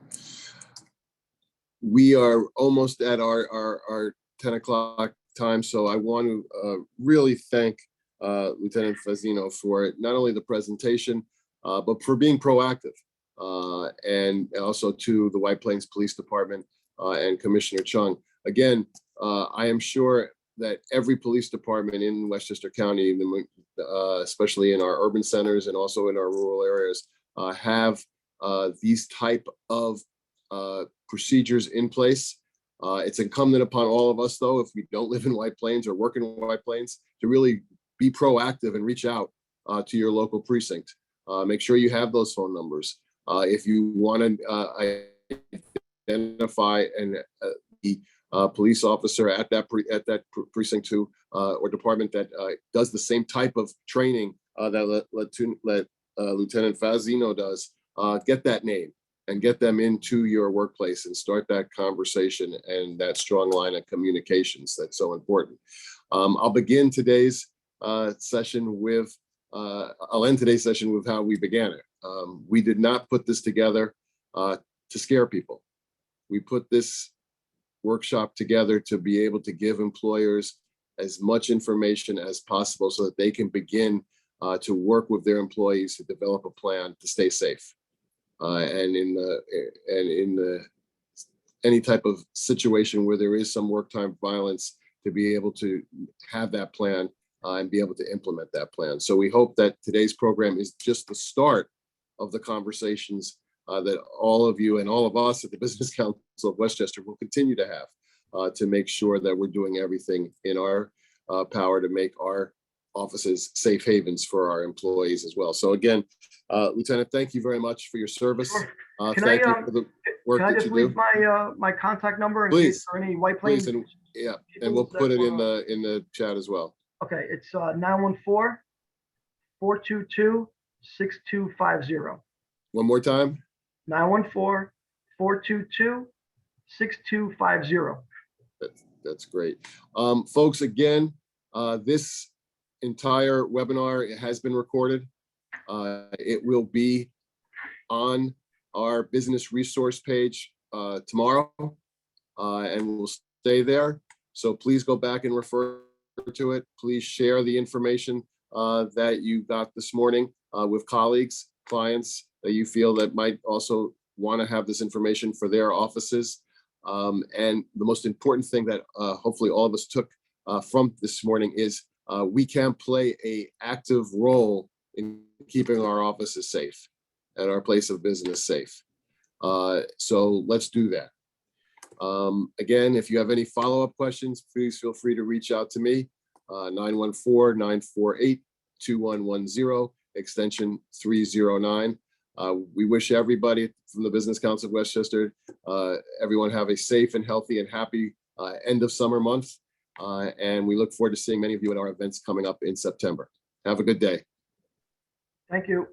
We are almost at our 10 o'clock time, so I want to really thank Lieutenant Fazzino for not only the presentation, but for being proactive, and also to the White Plains Police Department and Commissioner Chung. Again, I am sure that every police department in Westchester County, especially in our urban centers and also in our rural areas, have these type of procedures in place. It's incumbent upon all of us, though, if we don't live in White Plains or work in White Plains, to really be proactive and reach out to your local precinct. Make sure you have those phone numbers. If you want to identify the police officer at that precinct or department that does the same type of training that Lieutenant Fazzino does, get that name and get them into your workplace and start that conversation and that strong line of communications that's so important. I'll begin today's session with, I'll end today's session with how we began it. We did not put this together to scare people. We put this workshop together to be able to give employers as much information as possible so that they can begin to work with their employees to develop a plan to stay safe. And in any type of situation where there is some work time violence, to be able to have that plan and be able to implement that plan. So we hope that today's program is just the start of the conversations that all of you and all of us at the Business Council of Westchester will continue to have to make sure that we're doing everything in our power to make our offices safe havens for our employees as well. So again, Lieutenant, thank you very much for your service. Thank you for the work that you do. Can I just leave my contact number in Please. case for any White Plains? Please, and we'll put it in the chat as well. Okay, it's 914-422-6250. One more time. 914-422-6250. That's great. Folks, again, this entire webinar has been recorded. It will be on our business resource page tomorrow, and we'll stay there. So please go back and refer to it. Please share the information that you got this morning with colleagues. clients that you feel that might also want to have this information for their offices. And the most important thing that hopefully all of us took from this morning is we can play an active role in keeping our offices safe and our place of business safe. So let's do that. Again, if you have any follow-up questions, please feel free to reach out to me, 914-948-2110, extension 309. We wish everybody from the Business Council of Westchester, everyone have a safe and healthy and happy end of summer month. And we look forward to seeing many of you at our events coming up in September. Have a good day. Thank you.